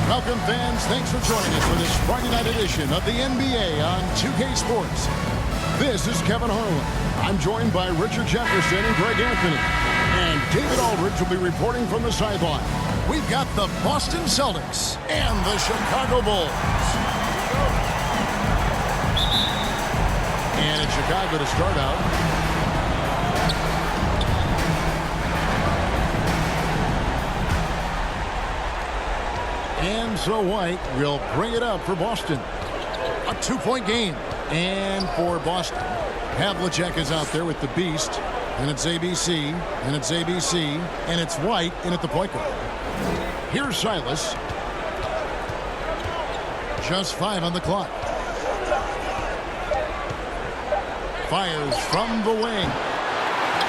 Welcome, fans. Thanks for joining us for this Friday night edition of the NBA on 2K Sports. This is Kevin Harlan. I'm joined by Richard Jefferson and Greg Anthony. And David Aldridge will be reporting from the sideline. We've got the Boston Celtics and the Chicago Bulls. And it's Chicago to start out. And so White will bring it up for Boston. A 2-point game. And for Boston, Havlicek is out there with the beast. And it's ABC. And it's ABC. And it's White in at the point guard. Here's Silas. Just 5 on the clock. Fires from the wing.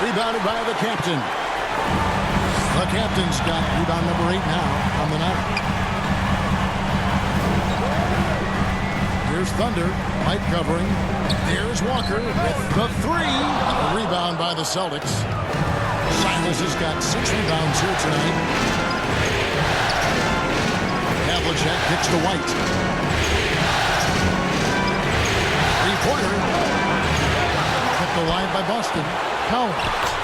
Rebounded by the captain. The captain's got rebound number 8 now on the night. Here's Thunder, Mike covering. There's Walker with the 3. A rebound by the Celtics. Silas has got 6 rebounds here tonight. Havlicek kicks to White. 3-pointer. Kept alive by Boston. Cowan.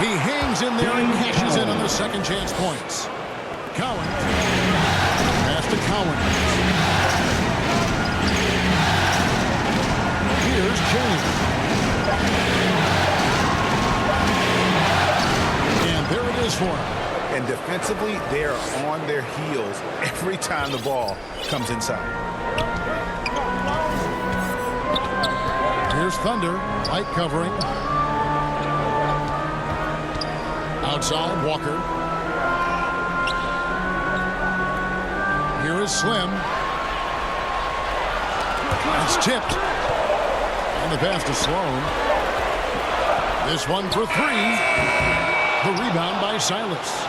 He hangs in there and cashes in on the second chance points. Cowan. Pass to Cowan. Here's James. And there it is for him. And defensively, they are on their heels every time the ball comes inside. Here's Thunder. Light covering. Outside, Walker. Here is Slim. It's tipped. And the pass to Sloan. This one for 3. The rebound by Silas.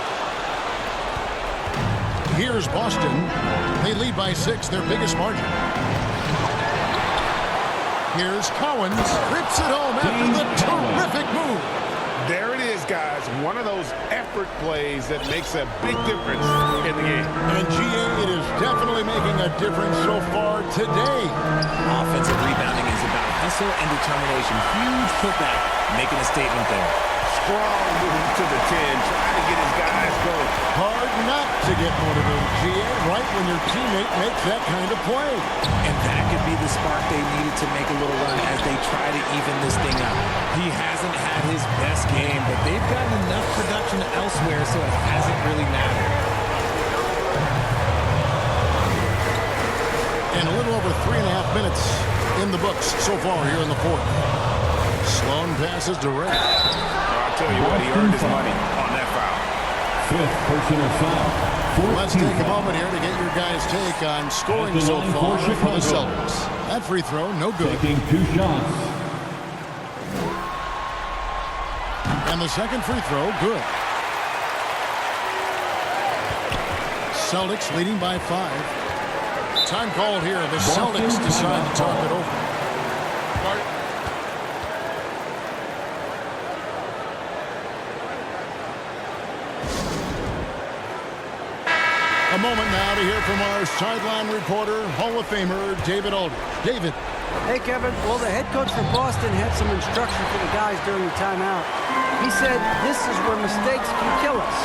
Here's Boston. They lead by 6, their biggest margin. Here's Cowens. Rips it home after the terrific move. There it is, guys. One of those effort plays that makes a big difference in the game. And GA, it is definitely making a difference so far today. Offensive rebounding is about hustle and determination. Huge putback, making a statement there. Strong move to the 10, trying to get his guys going. Hard not to get motivated, GA, right when your teammate makes that kind of play. And that could be the spark they needed to make a little run as they try to even this thing out. He hasn't had his best game, but they've gotten enough production elsewhere, so it hasn't really mattered. And a little over 3.5 minutes in the books so far here in the fourth. Sloan passes to Ray. I'll tell you what, he earned his money on that foul. 5th personal foul. Let's take a moment here to get your guys' take on scoring so far for the Celtics. That free throw, no good. Taking 2 shots. And the second free throw, good. Celtics leading by 5. Time called here. The Celtics decide to talk it over. A moment now to hear from our sideline reporter, Hall of Famer David Aldridge. David. Hey, Kevin. Well, the head coach for Boston had some instruction for the guys during the timeout. He said, this is where mistakes can kill us.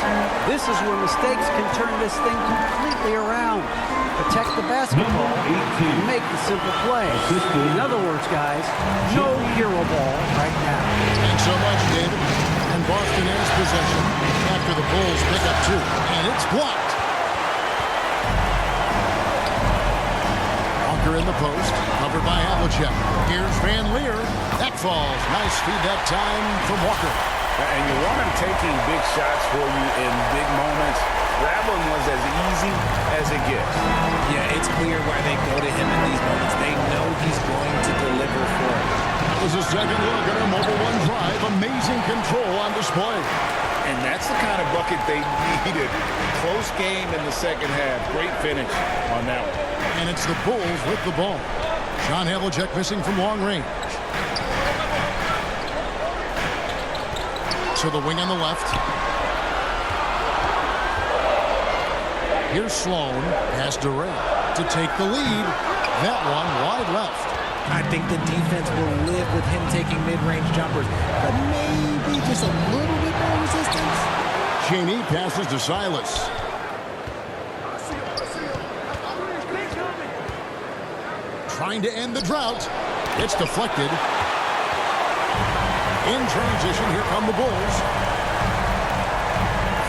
This is where mistakes can turn this thing completely around. Protect the basketball and make the simple play. In other words, guys, no hero ball right now. Thanks so much, David. And Boston ends possession after the Bulls pick up 2. And it's blocked. Walker in the post, covered by Havlicek. Here's Van Leer. That falls. Nice feed that time from Walker. And you want him taking big shots for you in big moments. That one was as easy as it gets. Yeah, it's clear why they go to him in these moments. They know he's going to deliver for it. That was a second look at our Mobile One drive. Amazing control on display. And that's the kind of bucket they needed. Close game in the second half. Great finish on that one. And it's the Bulls with the ball. John Havlicek missing from long range. To the wing on the left. Here's Sloan. Pass to Ray to take the lead. That one wide left. I think the defense will live with him taking mid-range jumpers, but maybe just a little bit more resistance. Cheney passes to Silas. Trying to end the drought. It's deflected. In transition, here come the Bulls.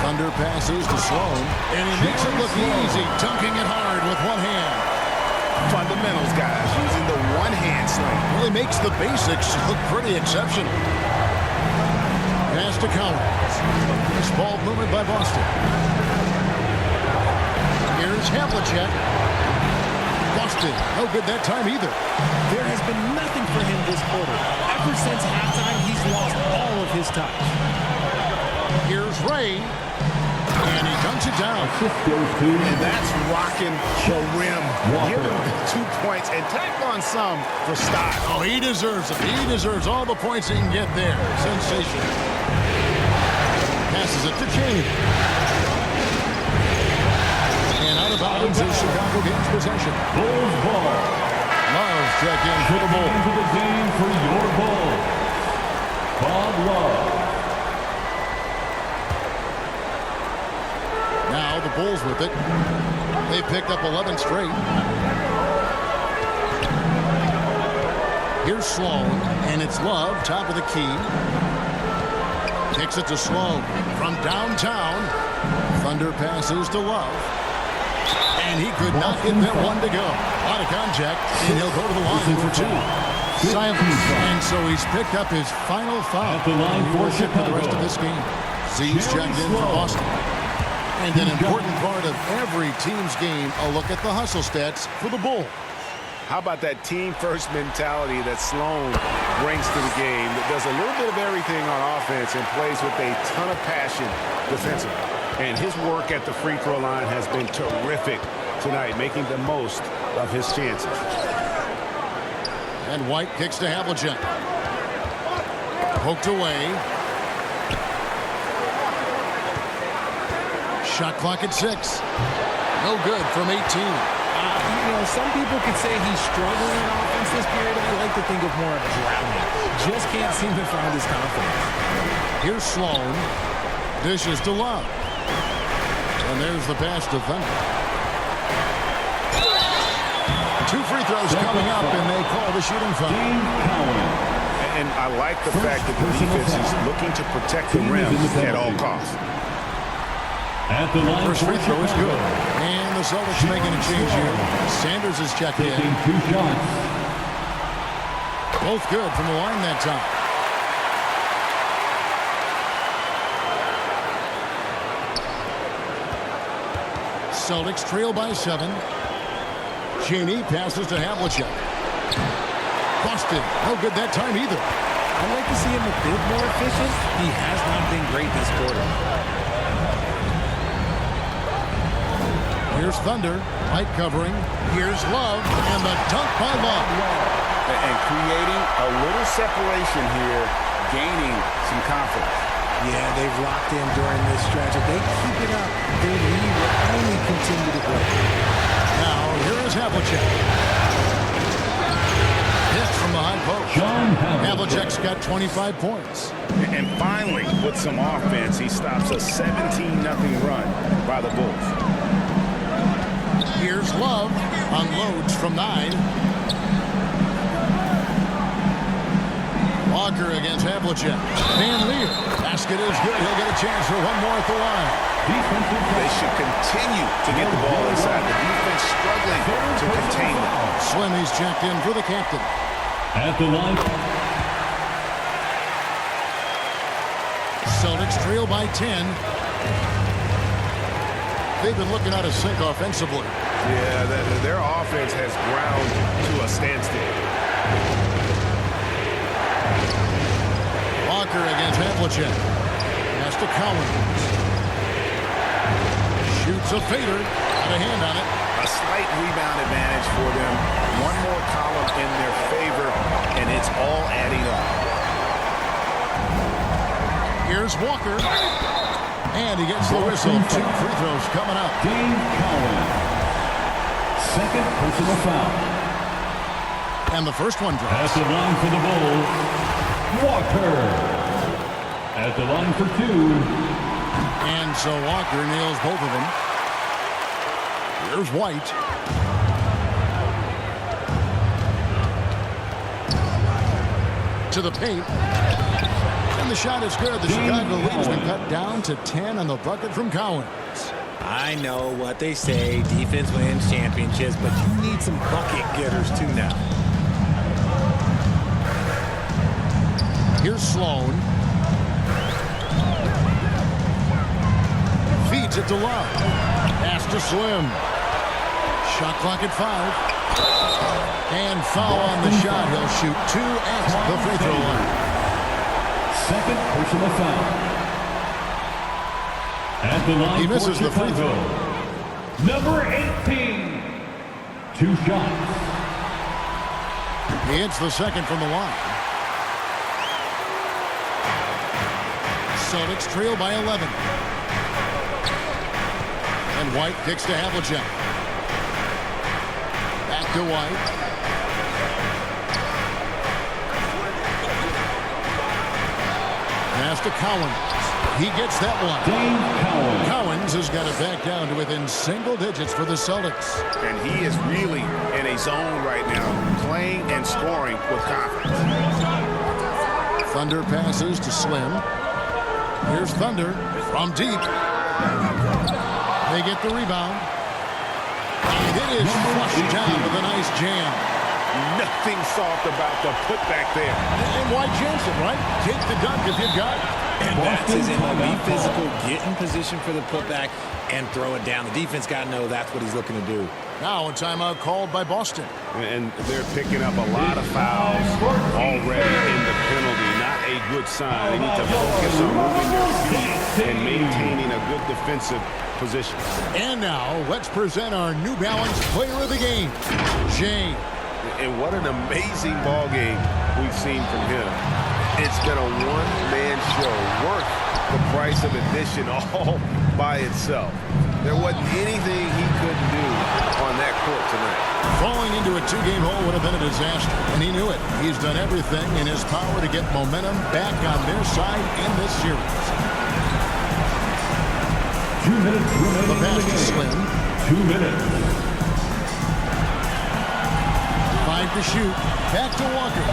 Thunder passes to Sloan, and he makes it look easy, dunking it hard with one hand. Fundamentals, guys, using the one-hand sling. Really makes the basics look pretty exceptional. Pass to Collins. This ball movement by Boston. Here's Havlicek. Boston, no good that time either. There has been nothing for him this quarter. Ever since halftime, he's lost all of his touch. Here's Ray. And he dunks it down. And that's rocking the rim. Give him the 2 points and tack on some for style. Oh, he deserves it. He deserves all the points he can get there. Sensational. Passes it to Cheney. And out of bounds is Chicago gains possession. Bulls ball. Love check in for the Bulls. Into the game for your Bulls. Bob Love. Now the Bulls with it. They picked up 11 straight. Here's Sloan, and it's Love, top of the key. Kicks it to Sloan from downtown. Thunder passes to Love. And he could not get that one to go. Out of contact, and he'll go to the line for two. Silence, and so he's picked up his final foul. At the line for Chicago. The rest of this game. Z's checked in for Boston. And an important part of every team's game, a look at the hustle stats for the Bulls. How about that team-first mentality that Sloan brings to the game that does a little bit of everything on offense and plays with a ton of passion defensively. And his work at the free throw line has been terrific tonight, making the most of his chances. And White kicks to Havlicek. Poked away. Shot clock at 6. No good from 18. Some people could say he's struggling in offense this period. I like to think of more of drowning. Just can't seem to find his confidence. Here's Sloan. Dishes to Love. And there's the pass to Thunder. 2 free throws coming up, and they call the shooting foul. And I like the fact that the defense is looking to protect the rim at all costs. At the line First free throw is good. And the Celtics making a change here. Sanders is checked in. Taking 2 shots. Both good from the line that time. Celtics trail by 7. Cheney passes to Havlicek. Boston, no good that time either. I'd like to see him a bit more efficient. He has not been great this quarter. Here's Thunder, light covering. Here's Love, and the dunk by Love. And creating a little separation here, gaining some confidence. Yeah, they've locked in during this stretch. If they keep it up, their lead will only continue to grow. Now, here is Havlicek. Hit from the high post. Havlicek's got 25 points. And finally, with some offense, he stops a 17-0 run by the Bulls. Here's Love. Unloads from 9. Walker against Havlicek. Van Leer. Basket is good. He'll get a chance for one more at the line. They should continue to get the ball inside. The defense struggling to contain them. Slimy's checked in for the captain. At the line. Celtics trail by 10. They've been looking out of sync offensively. Yeah, their offense has ground to a standstill. Walker against Havlicek. Pass to Collins. Shoots a fader. Got a hand on it. A slight rebound advantage for them. One more column in their favor, and it's all adding up. Here's Walker. And he gets the whistle. 2 free throws coming up. James Cowan. Second personal foul. And the first one drops. At the line for the Bulls, Walker. At the line for 2. And so Walker nails both of them. Here's White. To the paint. And the shot is good. The Chicago lead's been cut down to 10 on the bucket from Cowan. I know what they say, defense wins championships, but you need some bucket getters too now. Here's Sloan. Feeds it to Love. Pass to Slim. Shot clock at 5. And foul on the shot. He'll shoot 2 at the free throw line. Second personal foul. At the line He misses for the free Chicago, number 18. 2 shots. He hits the second from the line. Celtics trail by 11. And White kicks to Havlicek. Back to White. Pass to Collins. He gets that one. Collins has got it back down to within single digits for the Celtics. And he is really in a zone right now, playing and scoring with confidence. Thunder passes to Slim. Here's Thunder from deep. They get the rebound. And it is flushed down with a nice jam. Nothing soft about the putback there. And why chance it, right? Take the dunk if you've got it. And that's his MO. Be physical, get in position for the putback, and throw it down. The defense got to know that's what he's looking to do. Now a timeout called by Boston. And they're picking up a lot of fouls already in the penalty. Not a good sign. They need to focus on moving their feet and maintaining a good defensive position. And now let's present our New Balance player of the game, Jay. And what an amazing ball game we've seen from him. It's been a one-man show worth the price of admission all by itself. There wasn't anything he couldn't do on that court tonight. Falling into a 2-game hole would have been a disaster, and he knew it. He's done everything in his power to get momentum back on their side in this series. 2 minutes remaining The pass in the to game. Slim. 2 minutes. 5 to shoot. Back to Walker.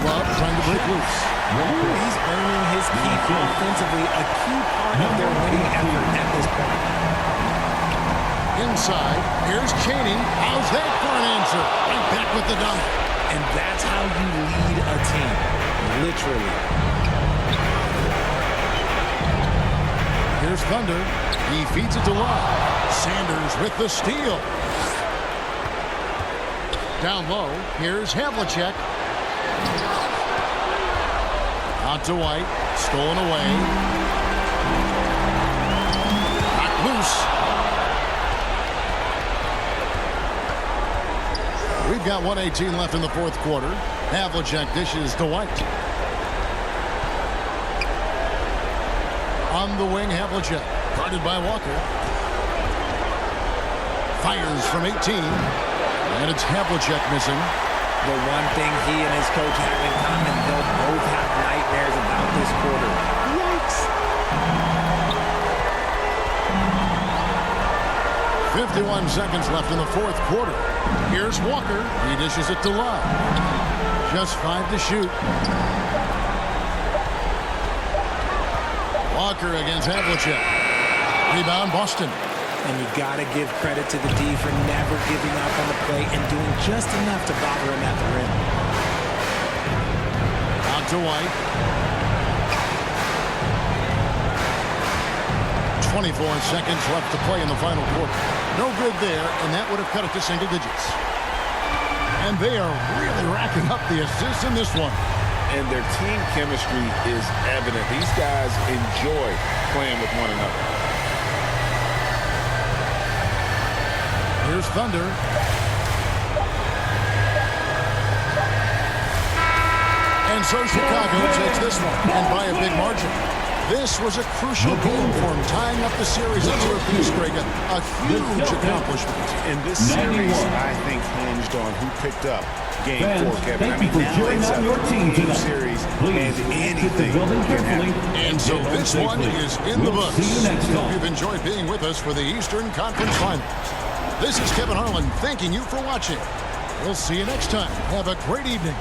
Love trying to break loose. He's earning his keep offensively, a key part of their winning effort at this point. Inside, here's Chaney. How's that for an answer? Right back with the dunk. And that's how you lead a team, literally. Here's Thunder. He feeds it to Love. Sanders with the steal. Down low, here's Havlicek. Out to White, stolen away. Knocked loose. We've got 1:18 left in the fourth quarter. Havlicek dishes to White. On the wing, Havlicek, guarded by Walker. Fires from 18. And it's Havlicek missing. The one thing he and his coach have in common, they'll both have nightmares about this quarter. Yikes. 51 seconds left in the fourth quarter. Here's Walker. He dishes it to Love. Just 5 to shoot. Walker against Havlicek. Rebound, Boston. And you got to give credit to the D for never giving up on the play and doing just enough to bother him at the rim. Out to White. 24 seconds left to play in the final quarter. No good there, and that would have cut it to single digits. And they are really racking up the assists in this one. And their team chemistry is evident. These guys enjoy playing with one another. Here's Thunder. And so Chicago takes this one, and by a big margin. This was a crucial game for him, tying up the series at 2 apiece, Greg. A huge accomplishment. And this series, I think, hinged on who picked up Game 4, Kevin. I mean, for now cheering it's on your a team game tonight. series, Please and anything exit the building can carefully. happen. And so Get home this one safely. is in the We'll books. see you next Hope time. you've enjoyed being with us for the Eastern Conference Finals. This is Kevin Harlan thanking you for watching. We'll see you next time. Have a great evening.